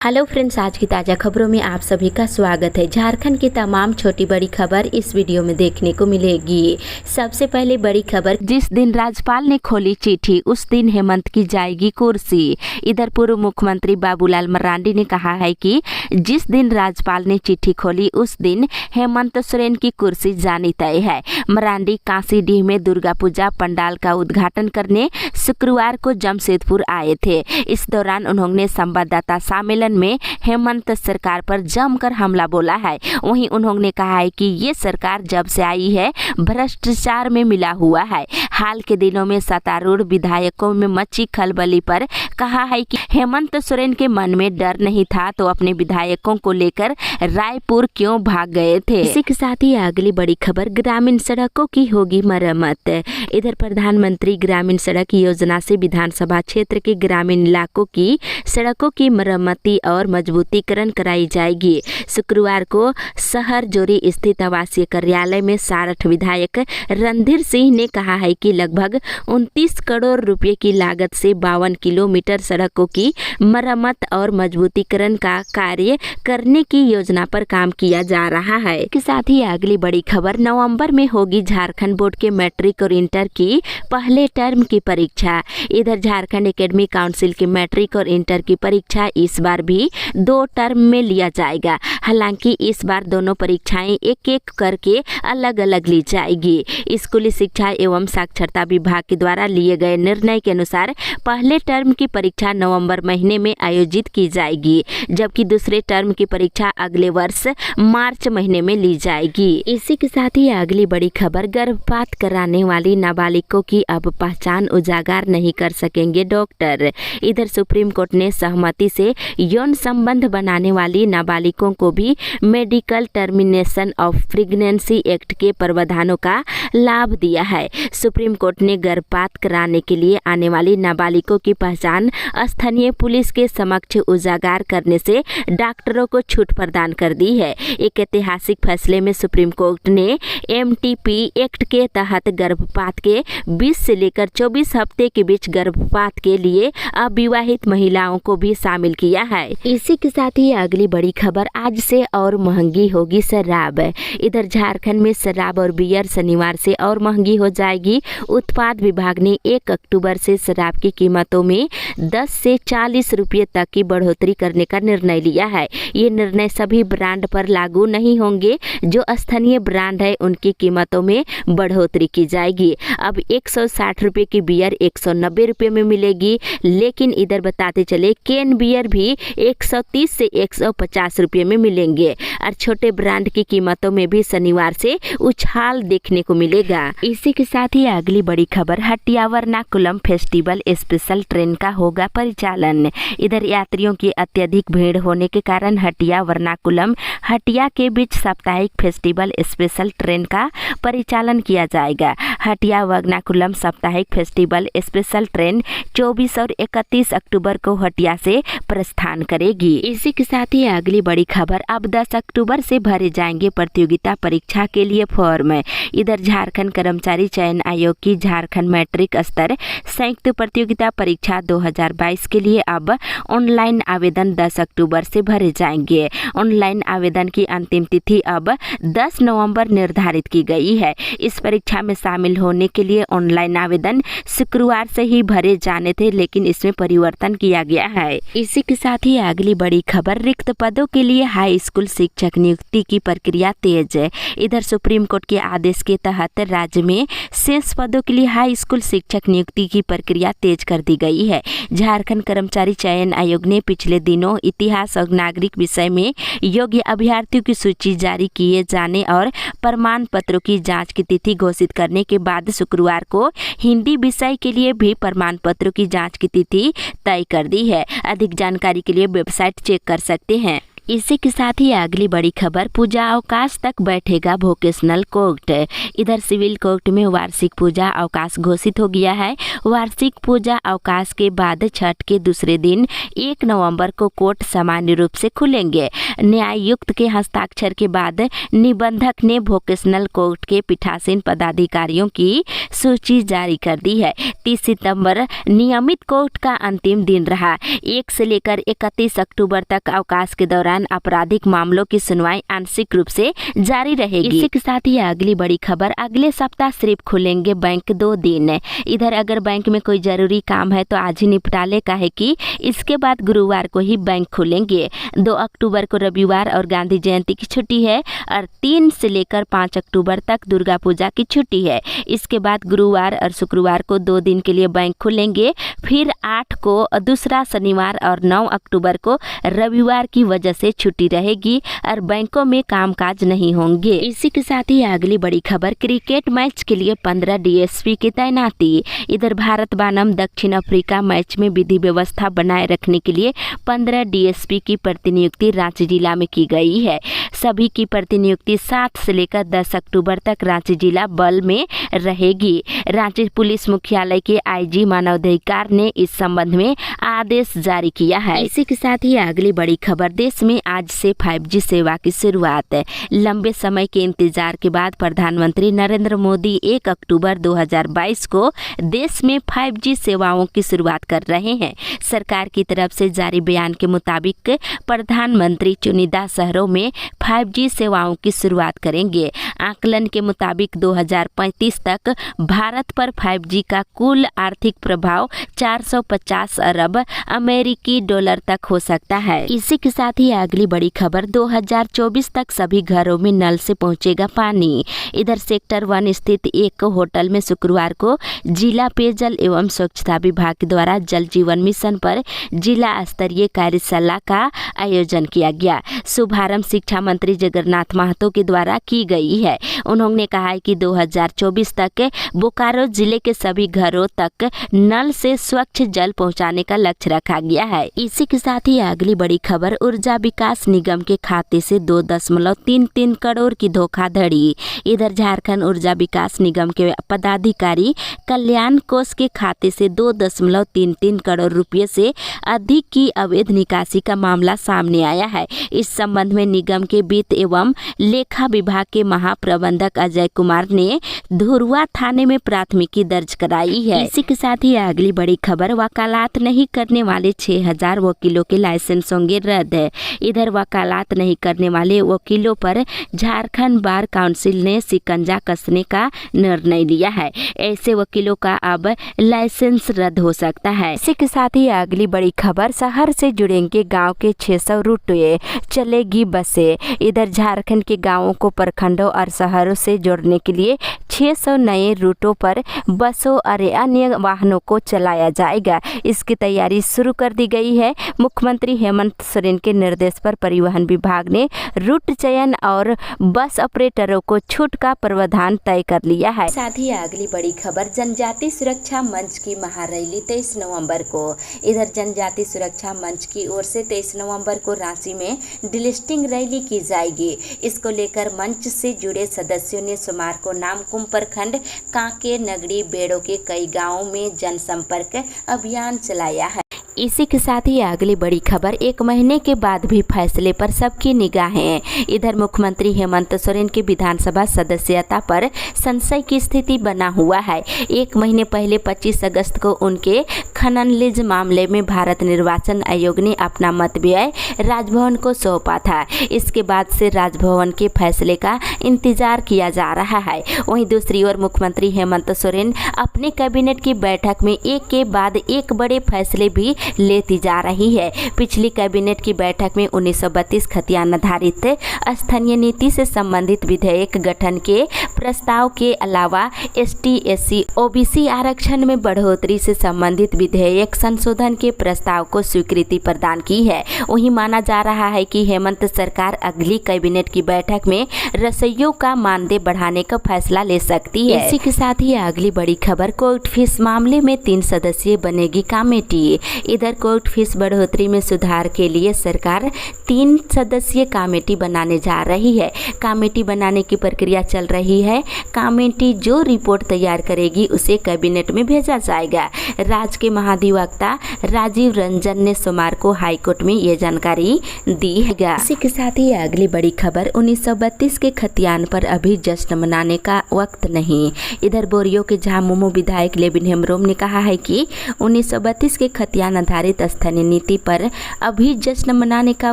Hello friends, आज की ताज़ा खबरों में आप सभी का स्वागत है। झारखंड की तमाम छोटी बड़ी खबर इस वीडियो में देखने को मिलेगी। सबसे पहले बड़ी खबर, जिस दिन राज्यपाल ने खोली चिट्ठी उस दिन हेमंत की जाएगी कुर्सी। इधर पूर्व मुख्यमंत्री बाबूलाल मरांडी ने कहा है कि जिस दिन राज्यपाल ने चिट्ठी खोली उस दिन हेमंत सोरेन की कुर्सी जानी तय है। मरांडी कांसीडीह में दुर्गा पूजा पंडाल का उद्घाटन करने शुक्रवार को जमशेदपुर आए थे। इस दौरान उन्होंने संवाददाता सम्मेलन में हेमंत सरकार पर जमकर हमला बोला है। वहीं उन्होंने कहा है कि ये सरकार जब से आई है भ्रष्टाचार में मिला हुआ है। हाल के दिनों में सत्तारूढ़ विधायकों में मची खलबली पर कहा है कि हेमंत सोरेन के मन में डर नहीं था तो अपने विधायकों को लेकर रायपुर क्यों भाग गए थे। इसी के साथ ही अगली बड़ी खबर, ग्रामीण सड़कों की होगी मरम्मत। इधर प्रधानमंत्री ग्रामीण सड़क योजना से विधानसभा क्षेत्र के ग्रामीण इलाकों की सड़कों की मरम्मती और मजबूतीकरण कराई जाएगी। शुक्रवार को शहर जोरी स्थित आवासीय कार्यालय में सारठ विधायक रणधीर सिंह ने कहा है कि लगभग 29 करोड़ रुपए की लागत से 52 किलोमीटर सड़कों की मरम्मत और मजबूतीकरण का कार्य करने की योजना पर काम किया जा रहा है। इसके साथ ही अगली बड़ी खबर, नवंबर में होगी झारखंड बोर्ड के मैट्रिक और इंटर की पहले टर्म की परीक्षा। इधर झारखंड एकेडमिक काउंसिल की मैट्रिक और इंटर की परीक्षा इस बार भी 2 टर्म में लिया जाएगा। हालांकि इस बार दोनों परीक्षाएं एक एक करके अलग अलग ली जाएगी। स्कूली शिक्षा एवं साक्षरता विभाग के द्वारा लिए गए निर्णय के अनुसार पहले टर्म की परीक्षा नवंबर महीने में आयोजित की जाएगी, जबकि दूसरे टर्म की परीक्षा अगले वर्ष मार्च महीने में ली जाएगी। इसी के साथ ही अगली बड़ी खबर, गर्भपात कराने वाली नाबालिगों की अब पहचान उजागर नहीं कर सकेंगे डॉक्टर। इधर सुप्रीम कोर्ट ने सहमति से यौन संबंध बनाने वाली नाबालिगों को भी medical termination of pregnancy act के प्रावधानों का लाभ दिया है। सुप्रीम कोर्ट ने गर्भपात कराने के लिए आने वाली नाबालिगों की पहचान स्थानीय पुलिस के समक्ष उजागर करने से डॉक्टरों को छूट प्रदान कर दी है। एक ऐतिहासिक फैसले में सुप्रीम कोर्ट ने एमटीपी एक्ट के तहत गर्भपात के 20 से लेकर 24 हफ्ते के बीच गर्भपात के लिए अविवाहित महिलाओं को भी शामिल किया है। इसी के साथ ही अगली बड़ी खबर, आज से और महंगी होगी शराब। इधर झारखंड में शराब और बियर शनिवार से और महंगी हो जाएगी। उत्पाद विभाग ने 1 अक्टूबर से शराब की कीमतों में 10 से 40 रुपये तक की बढ़ोतरी करने का निर्णय लिया है। ये निर्णय सभी ब्रांड पर लागू नहीं होंगे। जो स्थानीय ब्रांड है उनकी कीमतों में बढ़ोतरी की जाएगी। अब 160 रुपये की बियर 190 रुपये में मिलेगी, लेकिन इधर बताते चले केन बियर भी 130 से 150 रुपये में मिलेंगे और छोटे ब्रांड की कीमतों में भी शनिवार से उछाल देखने को मिलेगा। इसी के साथ ही अगली बड़ी खबर, हटिया वर्नाकुलम फेस्टिवल स्पेशल ट्रेन का होगा परिचालन। इधर यात्रियों की अत्यधिक भीड़ होने के कारण हटिया वर्नाकुलम हटिया के बीच साप्ताहिक फेस्टिवल स्पेशल ट्रेन का परिचालन किया जाएगा। हटिया वर्नाकुलम साप्ताहिक फेस्टिवल स्पेशल ट्रेन 24 और 31 अक्टूबर को हटिया से प्रस्थान करेगी। इसी के साथ ही अगली बड़ी खबर, अब 10 अक्टूबर से भरे जाएंगे प्रतियोगिता परीक्षा के लिए फॉर्म। इधर झारखंड कर्मचारी चयन आयोग की झारखंड मैट्रिक स्तर संयुक्त प्रतियोगिता परीक्षा 2022 के लिए अब ऑनलाइन आवेदन 10 अक्टूबर से भरे जाएंगे। ऑनलाइन आवेदन की अंतिम तिथि अब 10 नवंबर निर्धारित की गई है। इस परीक्षा में शामिल होने के लिए ऑनलाइन आवेदन शुक्रवार से ही भरे जाने थे, लेकिन इसमें परिवर्तन किया गया है। इसी के साथ ही अगली बड़ी खबर, रिक्त पदों के लिए हाई स्कूल शिक्षक नियुक्ति की प्रक्रिया तेज। इधर सुप्रीम कोर्ट के आदेश के तहत राज्य में शेष पदों के लिए हाई स्कूल शिक्षक नियुक्ति की प्रक्रिया तेज कर दी गई है। झारखंड कर्मचारी चयन आयोग ने पिछले दिनों इतिहास और नागरिक विषय में योग्य अभ्यर्थियों की सूची जारी किए जाने और प्रमाण पत्रों की जांच की तिथि घोषित करने के बाद शुक्रवार को हिंदी विषय के लिए भी प्रमाण पत्रों की जांच की तिथि तय कर दी है। अधिक जानकारी के लिए वेबसाइट चेक कर सकते हैं। इसी के साथ ही अगली बड़ी खबर, पूजा अवकाश तक बैठेगा वोकेशनल कोर्ट। इधर सिविल कोर्ट में वार्षिक पूजा अवकाश घोषित हो गया है। वार्षिक पूजा अवकाश के बाद छठ के दूसरे दिन 1 नवंबर को कोर्ट सामान्य रूप से खुलेंगे। न्यायायुक्त के हस्ताक्षर के बाद निबंधक ने वोकेशनल कोर्ट के पीठासीन पदाधिकारियों की सूची जारी कर दी है। 30 सितंबर नियमित कोर्ट का अंतिम दिन रहा। 1 से लेकर 31 अक्टूबर तक अवकाश के दौरान आपराधिक मामलों की सुनवाई आंशिक रूप से जारी रहेगी। इसी के साथ ही अगली बड़ी खबर, अगले सप्ताह सिर्फ खुलेंगे बैंक 2 दिन। इधर अगर बैंक में कोई जरूरी काम है तो आज ही निपटा ले, काहे कि इसके बाद गुरुवार को ही बैंक खुलेंगे। 2 अक्टूबर को रविवार और गांधी जयंती की छुट्टी है और 3 से लेकर 5 अक्टूबर तक दुर्गा पूजा की छुट्टी है। इसके बाद गुरुवार और शुक्रवार को 2 दिन के लिए बैंक खुलेंगे। फिर 8 को दूसरा शनिवार और 9 अक्टूबर को रविवार की वजह से छुट्टी रहेगी और बैंकों में कामकाज नहीं होंगे। इसी के साथ ही अगली बड़ी खबर, क्रिकेट मैच के लिए 15 डीएसपी की तैनाती। इधर भारत बनाम दक्षिण अफ्रीका मैच में विधि व्यवस्था बनाए रखने के लिए 15 डीएसपी की प्रतिनियुक्ति रांची जिला में की गई है। सभी की प्रतिनियुक्ति 7 से लेकर 10 अक्टूबर तक रांची जिला बल में रहेगी। रांची पुलिस मुख्यालय के आईजी मानवाधिकार ने इस संबंध में आदेश जारी किया है। इसी के साथ ही अगली बड़ी खबर, देश में आज से 5G सेवा की शुरुआत। लंबे समय के इंतजार के बाद प्रधानमंत्री नरेंद्र मोदी 1 अक्टूबर 2022 को देश में 5G सेवाओं की शुरुआत कर रहे हैं। सरकार की तरफ से जारी बयान के मुताबिक प्रधानमंत्री चुनिंदा शहरों में 5G सेवाओं की शुरुआत करेंगे। आकलन के मुताबिक 2035 तक भारत पर 5G का कुल आर्थिक प्रभाव 450 अरब अमेरिकी डॉलर तक हो सकता है। इसी के साथ ही अगली बड़ी खबर, 2024 तक सभी घरों में नल से पहुंचेगा पानी। इधर सेक्टर 1 स्थित एक होटल में शुक्रवार को जिला पेयजल एवं स्वच्छता विभाग द्वारा जल जीवन मिशन पर जिला स्तरीय कार्यशाला का आयोजन किया गया। शुभारंभ शिक्षा मंत्री जगन्नाथ महतो के द्वारा की गई है। उन्होंने कहा है कि 2024 तक बोकारो जिले के सभी घरों तक नल से स्वच्छ जल पहुंचाने का लक्ष्य रखा गया है। इसी के साथ ही अगली बड़ी खबर, ऊर्जा विकास निगम के खाते से 2.33 करोड़ की धोखाधड़ी। इधर झारखंड ऊर्जा विकास निगम के पदाधिकारी कल्याण कोष के खाते से 2.33 करोड़ रुपये से अधिक की अवैध निकासी का मामला सामने आया है। इस संबंध में निगम के वित्त एवं लेखा विभाग के महाप्रबंधक अजय कुमार ने धुरुआ थाने में प्राथमिकी दर्ज कराई है। इसी के साथ ही अगली बड़ी खबर, वकालत नहीं करने वाले 6000 वकीलों के लाइसेंस होंगे रद्द। इधर वकालत नहीं करने वाले वकीलों पर झारखंड बार काउंसिल ने शिकंजा कसने का निर्णय लिया है। ऐसे वकीलों का अब लाइसेंस रद्द हो सकता है। इसी के साथ ही अगली बड़ी खबर, शहर से जुड़ेंगे गांव के 600 रूटे, चलेगी बसें। इधर झारखंड के गांवों को प्रखंडों और शहरों से जोड़ने के लिए 600 नए रूटों पर बसों और अन्य वाहनों को चलाया जाएगा। इसकी तैयारी शुरू कर दी गई है। मुख्यमंत्री हेमंत सोरेन के निर्देश पर परिवहन विभाग ने रूट चयन और बस ऑपरेटरों को छूट का प्रावधान तय कर लिया है। साथ ही अगली बड़ी खबर, जनजाति सुरक्षा मंच की महारैली 23 नवंबर को। इधर जनजाति सुरक्षा मंच की ओर से 23 नवंबर को रांची में डिलिस्टिंग रैली की जाएगी। इसको लेकर मंच से जुड़े सदस्यों ने सोमवार को नामकुम प्रखंड कांके नगरी बेड़ो के कई गांवों में जनसंपर्क अभियान चलाया है। इसी के साथ ही अगली बड़ी खबर, 1 महीने के बाद भी फैसले पर सबकी निगाहें। इधर मुख्यमंत्री हेमंत सोरेन की विधानसभा सदस्यता पर संशय की स्थिति बना हुआ है। 1 महीने पहले 25 अगस्त को उनके खनन लीज मामले में भारत निर्वाचन आयोग ने अपना मत व्यय राजभवन को सौंपा था। इसके बाद से राजभवन के फैसले का इंतजार किया जा रहा है। वहीं दूसरी ओर मुख्यमंत्री हेमंत सोरेन अपने कैबिनेट की बैठक में एक के बाद एक बड़े फैसले भी लेती जा रही है। पिछली कैबिनेट की बैठक में 1932 खतियान आधारित स्थानीय नीति से संबंधित विधेयक गठन के प्रस्ताव के अलावा ST SC OBC आरक्षण में बढ़ोतरी से संबंधित विधेयक संशोधन के प्रस्ताव को स्वीकृति प्रदान की है। वहीं माना जा रहा है कि हेमंत सरकार अगली कैबिनेट की बैठक में रसोइयों का मानदेय बढ़ाने का फैसला ले सकती है। इसी के साथ ही अगली बड़ी खबर, कोर्ट फीस मामले में 3 सदस्यीय बनेगी कमेटी। इधर कोर्ट फीस बढ़ोतरी में सुधार के लिए सरकार 3 सदस्यीय कमेटी बनाने जा रही है। कमेटी बनाने की प्रक्रिया चल रही है। कमेटी जो रिपोर्ट तैयार करेगी उसे कैबिनेट में भेजा जाएगा। राज्य के महाधिवक्ता राजीव रंजन ने सोमवार को हाईकोर्ट में ये जानकारी दी है। इसी के साथ ही अगली बड़ी खबर 1932 के खतियान पर अभी जश्न मनाने का वक्त नहीं। इधर बोरियो के झामुमो विधायक लेविन हेम्ब्रोम ने कहा है कि 1932 के खतियान आधारित स्थानीय नीति पर अभी जश्न मनाने का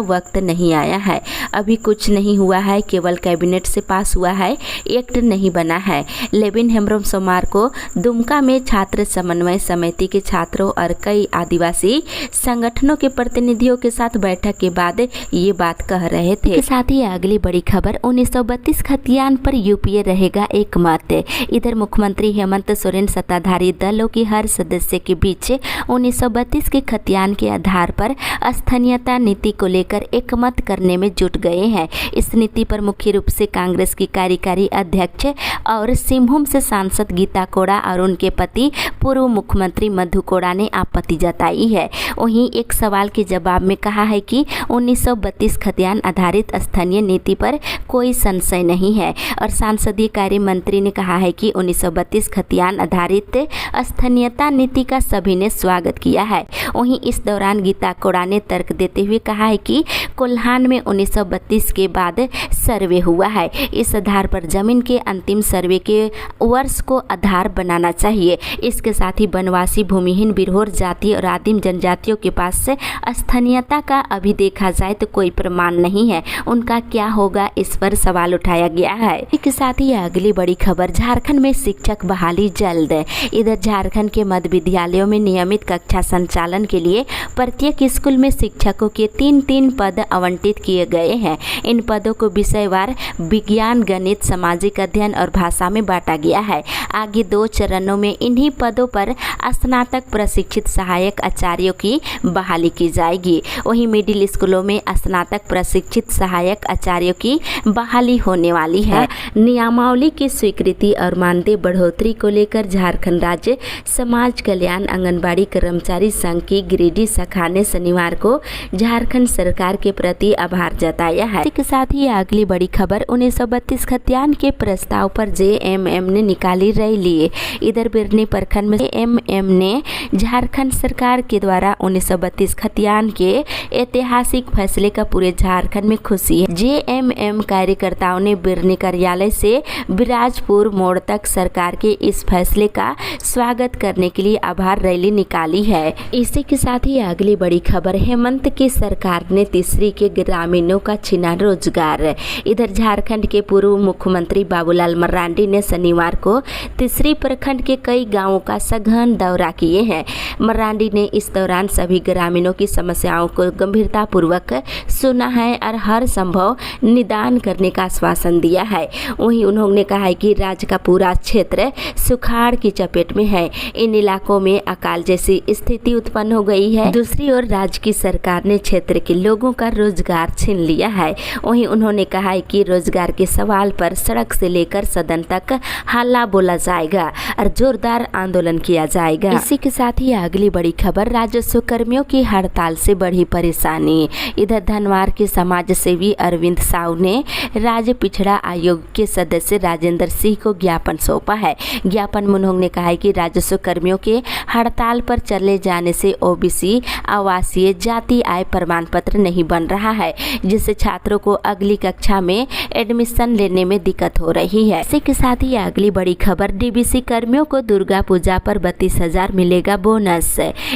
वक्त नहीं आया है। अभी कुछ नहीं हुआ है, केवल कैबिनेट से पास हुआ है, एक्ट नहीं बना है। लेविन हेम्ब्रोम सोमवार को दुमका में छात्र समन्वय समिति के छात्रों और कई आदिवासी संगठनों के प्रतिनिधियों के साथ बैठक के बाद ये बात कह रहे थे। इसके साथ ही अगली बड़ी खबर 1932 खतियान पर यूपीए रहेगा एक मत। इधर मुख्यमंत्री हेमंत सोरेन सत्ताधारी दलों की हर सदस्य के बीच 1932 के खतियान के आधार पर स्थानीयता नीति को लेकर एक मत करने में जुट गए हैं। इस नीति पर मुख्य रूप से कांग्रेस की कार्यकारी अध्यक्ष और सिंहभूम से सांसद गीता कोड़ा और उनके पति पूर्व मुख्यमंत्री मधु कोड़ा ने आपत्ति जताई है। वहीं एक सवाल के जवाब में कहा है कि 1932 खतियान आधारित स्थानीय नीति पर कोई संशय नहीं है और संसदीय कार्य मंत्री ने कहा है कि 1932 खतियान आधारित स्थानीयता नीति का सभी ने स्वागत किया है। वहीं इस दौरान गीता कोड़ा ने तर्क देते हुए कहा है कि कोल्हान में 1932 के बाद सर्वे हुआ है। इस आधार पर जमीन के अंतिम सर्वे के वर्ष को आधार बनाना चाहिए। इसके साथ ही वनवासी, भूमिहीन, बिरहोर जाति और आदिम जनजातियों के पास से स्थानीयता का अभी देखा जाए तो कोई प्रमाण नहीं है। उनका क्या होगा, इस पर सवाल उठाया गया है। इसके साथ ही अगली बड़ी खबर झारखंड में शिक्षक बहाली जल्द। इधर झारखंड के मध्य विद्यालयों में नियमित कक्षा संचालन के लिए प्रत्येक स्कूल में शिक्षकों के 3-3 पद आवंटित किए गए हैं। इन पदों को विषयवार विज्ञान, गणित, सामाजिक अध्ययन और भाषा में बांटा गया है। आगे 2 चरणों में इन्हीं पदों पर स्नातक प्रशिक्षित सहायक आचार्यों की बहाली की जाएगी। वहीं मिडिल स्कूलों में स्नातक प्रशिक्षित सहायक आचार्यों की बहाली होने वाली है। नियमावली की स्वीकृति और मानदेय बढ़ोतरी को लेकर झारखंड राज्य समाज कल्याण आंगनबाड़ी कर्मचारी संघ की गिरिडीह शाखा ने शनिवार को झारखंड सरकार के प्रति आभार जताया है। इसके साथ ही अगली बड़ी खबर 1932 खतियान के प्रस्ताव पर जेएमएम ने निकाली रैली। इधर बिरनी प्रखंड में जेएमएम ने झारखंड सरकार के द्वारा 1932 खतियान के ऐतिहासिक फैसले का पूरे झारखंड में खुशी है। जेएमएम कार्यकर्ताओं ने बिरनी कार्यालय से बिराजपुर मोड़ तक सरकार के इस फैसले का स्वागत करने के लिए आभार रैली निकाली है। इसी के साथ ही अगली बड़ी खबर हेमंत की सरकार ने तीसरी के ग्रामीणों का छीना रोजगार। इधर झारखंड के पूर्व मुख्यमंत्री बाबूलाल मरांडी ने शनिवार को तीसरी प्रखंड के कई गांवों का सघन दौरा किए हैं। मरांडी ने इस दौरान सभी ग्रामीणों की समस्याओं को गंभीरता पूर्वक सुना है और हर संभव निदान करने का आश्वासन दिया है। वहीं उन्होंने कहा है कि राज्य का पूरा क्षेत्र सुखाड़ की चपेट में है। इन इलाकों में अकाल जैसी स्थिति उत्पन्न हो गई है। दूसरी ओर राज्य की सरकार ने क्षेत्र के लोगों का रोजगार छीन लिया है। वहीं उन्होंने कहा है कि रोजगार के सवाल पर सड़क से लेकर सदन तक हल्ला बोला जाएगा और जोरदार आंदोलन किया जाएगा। इसी के साथ ही अगली बड़ी खबर राजस्व कर्मियों की हड़ताल से बढ़ी परेशानी। इधर धनवार के समाज सेवी अरविंद साहू ने राज्य पिछड़ा आयोग के सदस्य राजेंद्र सिंह को ज्ञापन सौंपा है। ज्ञापन में उन्होंने कहा है कि राजस्व कर्मियों के हड़ताल पर चले जाने से ओबीसी आवासीय जाति आय प्रमाण पत्र नहीं बन रहा है, जिससे छात्रों को अगली कक्षा में एडमिशन लेने में दिक्कत हो रही है। इसी के साथ ही अगली बड़ी खबर डीबीसी कर्मियों को दुर्गा पूजा पर 32,000 मिलेगा बोनस।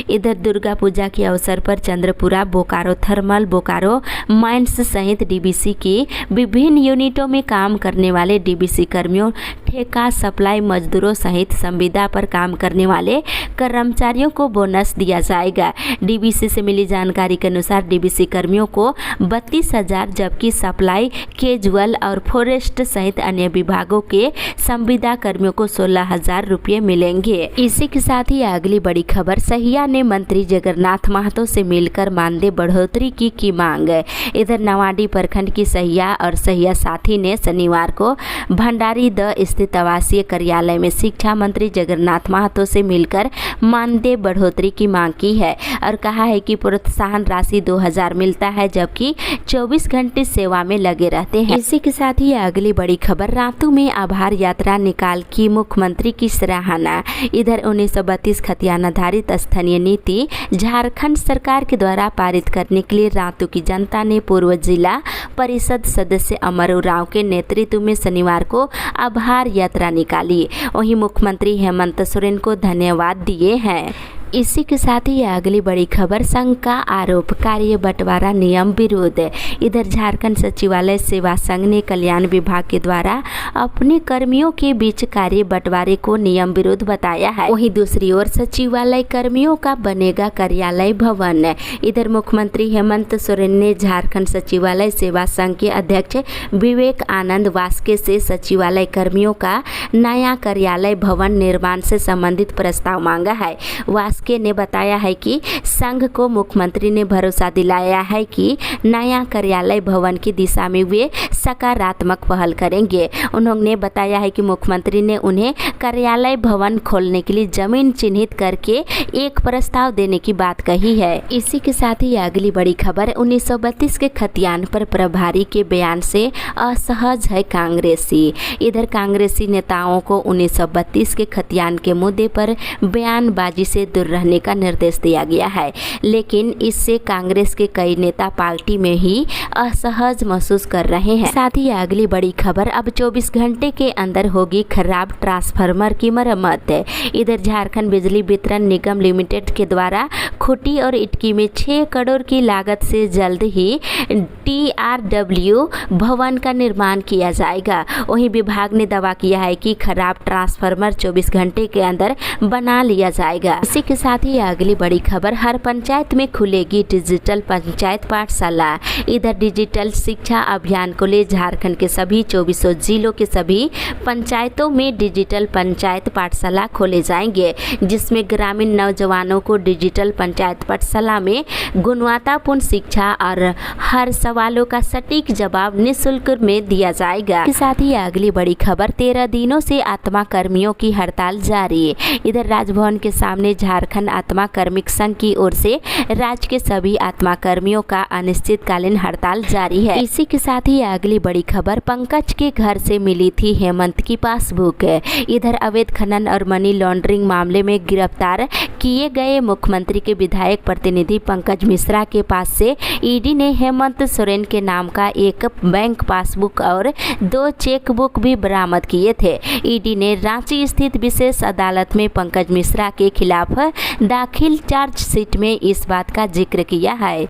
इधर दुर्गा पूजा के अवसर पर चंद्रपुरा, बोकारो थर्मल, बोकारो माइंस सहित डीबीसी की विभिन्न यूनिटों में काम करने वाले डीबीसी कर्मियों, ठेका, सप्लाई मजदूरों सहित संविदा पर काम करने वाले कर्मचारियों को बोनस दिया जाएगा। डीबीसी से मिली जानकारी के अनुसार डीबीसी कर्मियों को 32,000 10,000 जबकि सप्लाई, कैजुअल और फॉरेस्ट सहित अन्य विभागों के संविदा कर्मियों को 16,000 रुपये मिलेंगे। इसी के साथ ही अगली बड़ी खबर, सहिया ने मंत्री जगन्नाथ महतो से मिलकर मानदेय बढ़ोतरी की मांग। इधर नवाडी प्रखंड की सहिया और सहिया साथी ने शनिवार को भंडारी द स्थित आवासीय कार्यालय में शिक्षा मंत्री जगन्नाथ महतो से मिलकर मानदेय बढ़ोतरी की मांग की है और कहा है कि प्रोत्साहन राशि 2,000 मिलता है जबकि 24 घंटे सेवा में लगे रहते हैं। इसी के साथ ही अगली बड़ी खबर, रातू में आभार यात्रा निकाल की मुख्यमंत्री की सराहना। इधर 1932 खतियान आधारित स्थानीय नीति झारखंड सरकार के द्वारा पारित करने के लिए रातू की जनता ने पूर्व जिला परिषद सदस्य अमर उरांव के नेतृत्व में शनिवार को आभार यात्रा निकाली। वहीं मुख्यमंत्री हेमंत सोरेन को धन्यवाद दिए हैं। इसी के साथ ही अगली बड़ी खबर, संघ का आरोप, कार्य बंटवारा नियम विरोध। इधर झारखंड सचिवालय सेवा संघ ने कल्याण विभाग के द्वारा अपने कर्मियों के बीच कार्य बंटवारे को नियम विरोध बताया है। वहीं दूसरी ओर सचिवालय कर्मियों का बनेगा कार्यालय भवन। इधर मुख्यमंत्री हेमंत सोरेन ने झारखंड सचिवालय सेवा संघ के अध्यक्ष विवेक आनंद वास्के से सचिवालय कर्मियों का नया कार्यालय भवन निर्माण से संबंधित प्रस्ताव मांगा है। वास्के ने बताया है कि संघ को मुख्यमंत्री ने भरोसा दिलाया है कि नया कार्यालय भवन की दिशा में वे सकारात्मक पहल करेंगे। उन्होंने बताया है कि मुख्यमंत्री ने उन्हें कार्यालय भवन खोलने के लिए जमीन चिन्हित करके एक प्रस्ताव देने की बात कही है। इसी के साथ ही अगली बड़ी खबर, 1932 के खतियान पर प्रभारी के बयान से असहज है कांग्रेसी। इधर कांग्रेसी नेताओं को 1932 के खतियान के मुद्दे पर बयानबाजी से दूर रहने का निर्देश दिया गया है, लेकिन इससे कांग्रेस के कई नेता पार्टी में ही असहज महसूस कर रहे हैं। साथ ही अगली बड़ी खबर, अब 24 घंटे के अंदर होगी खराब ट्रांसफार्मर की मरम्मत। इधर झारखंड बिजली वितरण निगम लिमिटेड के द्वारा खूंटी और इटकी में 6 करोड़ की लागत से जल्द ही TRW भवन का निर्माण किया जाएगा। वहीं विभाग ने दावा किया है कि खराब ट्रांसफार्मर 24 घंटे के अंदर बना लिया जाएगा। इसी के साथ ही अगली बड़ी खबर, हर पंचायत में खुलेगी डिजिटल पंचायत पाठशाला। इधर डिजिटल शिक्षा अभियान को ले झारखंड के सभी 24 जिलों के सभी पंचायतों में डिजिटल पंचायत पाठशाला खोले जाएंगे, जिसमें ग्रामीण नौजवानों को डिजिटल पंचायत पाठशाला में गुणवत्तापूर्ण शिक्षा और हर सवालों का सटीक जवाब निःशुल्क में दिया जाएगा। इसके साथ ही अगली बड़ी खबर, 13 दिनों से आत्मा कर्मियों की हड़ताल जारी। इधर राजभवन के सामने झारखंड आत्मा कार्मिक संघ की ओर से राज्य के सभी आत्मा कर्मियों का अनिश्चितकालीन हड़ताल जारी है। इसी के साथ ही अगली बड़ी खबर, पंकज के घर से मिली थी हेमंत की पासबुक। इधर अवैध खनन और मनी लॉन्ड्रिंग मामले में गिरफ्तार किए गए मुख्यमंत्री के विधायक प्रतिनिधि पंकज मिश्रा के पास से ईडी ने हेमंत सोरेन के नाम का एक बैंक पासबुक और 2 चेकबुक भी बरामद किए थे। ईडी ने रांची स्थित विशेष अदालत में पंकज मिश्रा के खिलाफ दाखिल चार्जशीट में इस बात का जिक्र किया है।